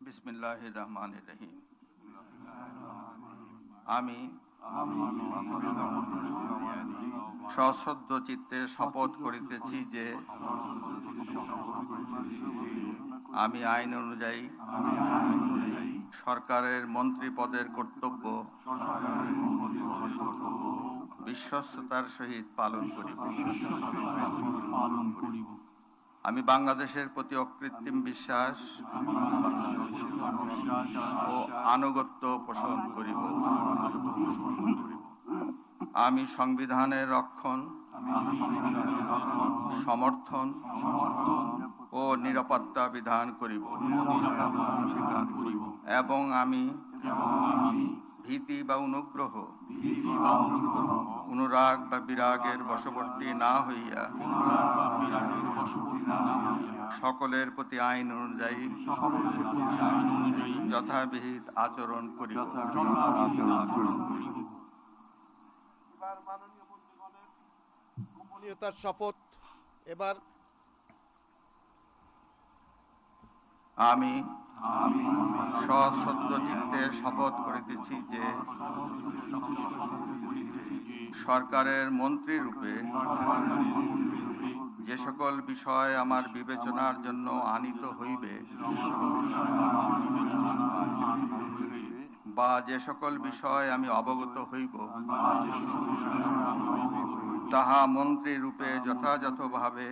বিসমিল্লাহির রহমানির রহিম। আমি সশ্রদ্ধ চিত্তে শপথ করিতেছি যে আমি আইন অনুযায়ী সরকারের মন্ত্রী পদের কর্তব্য বিশ্বস্ততার সহিত পালন করিব। আমি বাংলাদেশের প্রতি অকৃত্রিম বিশ্বাস ও আনুগত্য পোষণ করিব। আমি সংবিধানের রক্ষণ, সমর্থন ও নিরাপত্তা বিধান করিব এবং আমি ভীতি বা অনুগ্রহ, অনুরাগ বা বিরাগের বশবর্তী না হইয়া সকলের প্রতি আইন অনুযায়ী যথাবিহিত আচরণ করিব। মাননীয় মন্ত্রীগণের গোপনীয়তার শপথ। এবার আমি সশ্রদ্ধ চিত্তে শপথ করিতেছি যে সরকারের মন্ত্রী রূপে যে সকল বিষয় আমার বিবেচনার জন্য আনিত হইবে বা যে সকল বিষয় আমি অবগত হইব তাহা মন্ত্রী রূপে যথাযথভাবে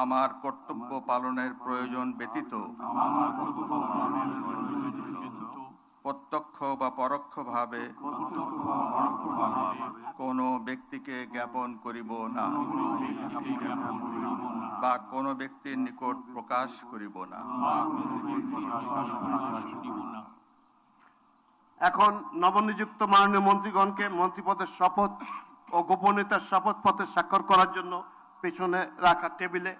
আমার কর্তব্য পালনের প্রয়োজন ব্যতীত প্রত্যক্ষ বা পরোক্ষভাবে কোনো ব্যক্তিকে জ্ঞাপন করিব না বা কোনো ব্যক্তির নিকট প্রকাশ করিব না। এখন নবনিযুক্ত মাননীয় মন্ত্রীগণকে মন্ত্রীপদের শপথ ও গোপনীয়তার শপথ পত্রে স্বাক্ষর করার জন্য পেছনে রাখা টেবিলে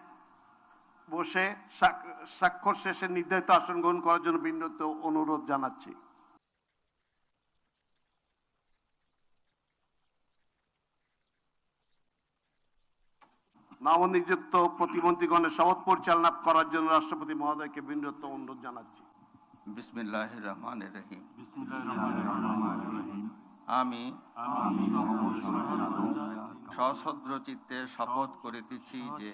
বসে স্বাক্ষর শেষে নির্ধারিত আসন গ্রহণ করার জন্য বিনীত অনুরোধ জানাচ্ছি। নবনিযুক্ত প্রতিমন্ত্রীগণের শপথ পরিচালনা করার জন্য রাষ্ট্রপতি মহোদয়কে বিনীত অনুরোধ জানাচ্ছি। বিসমিল্লাহির রহমানির রহিম। আমি সশ্রদ্ধ চিত্তে শপথ করিতেছি যে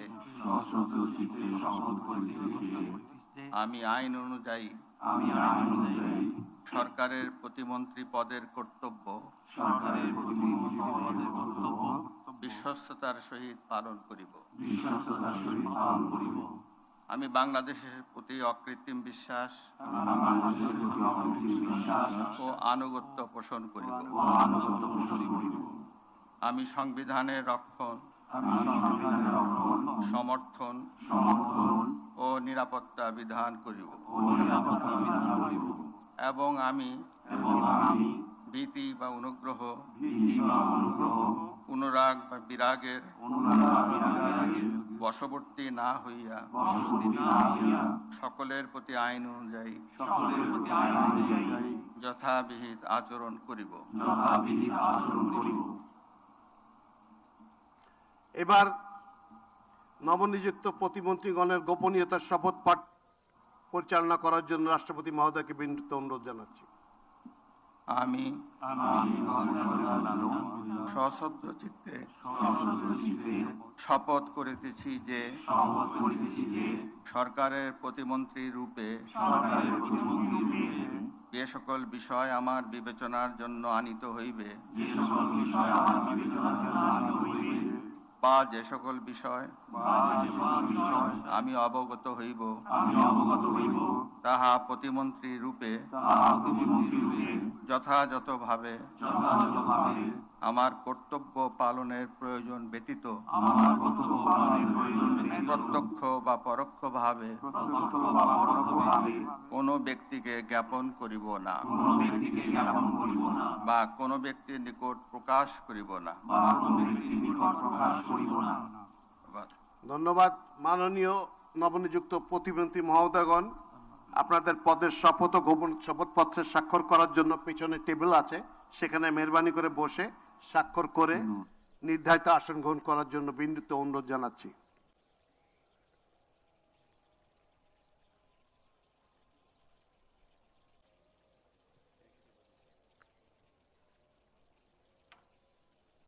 আমি আইন অনুযায়ী সরকারের প্রতিমন্ত্রী পদের কর্তব্য বিশ্বস্ততার সহিত পালন করিব। আমি বাংলাদেশের প্রতি অকৃত্রিম বিশ্বাস ও আনুগত্য পোষণ করিব। আমি সংবিধানের রক্ষণ, সমর্থন ও নিরাপত্তা বিধান করিব এবং আমি ভীতি বা অনুগ্রহ, অনুরাগ বা বিরাগের বশবর্তী না হইয়া সকলের প্রতি আইন অনুযায়ী যথাবিহিত আচরণ করিব। এবার নবনিযুক্ত প্রতিমন্ত্রীগণের গোপনীয়তার শপথ পাঠ পরিচালনা করার জন্য রাষ্ট্রপতি মহোদয়কে বিনীত অনুরোধ জানাচ্ছি। আমি সশ্রদ্ধ চিত্তে শপথ করিতেছি যে সরকারের প্রতিমন্ত্রী রূপে যে সকল বিষয় আমার বিবেচনার জন্য আনিত হইবে বা যে সকল বিষয় আমি অবগত হইব তাহা প্রতিমন্ত্রী রূপে যথাযথভাবে আমার কর্তব্য পালনের প্রয়োজন ব্যতীত প্রত্যক্ষ বা পরোক্ষভাবে কোনো ব্যক্তিকে জ্ঞাপন করিব না বা কোনো ব্যক্তির নিকট প্রকাশ করিব না। ধন্যবাদ। মাননীয় নবনিযুক্ত প্রতিমন্ত্রী মহোদয়গণ, আপনাদের পদের শপথ ও গোপন শপথপত্রে স্বাক্ষর করার জন্য পেছনে টেবিল আছে, সেখানে মেহরবানি করে বসে স্বাক্ষর করে নির্ধারিত আসন গ্রহণ করার জন্য বিনীত অনুরোধ জানাচ্ছি।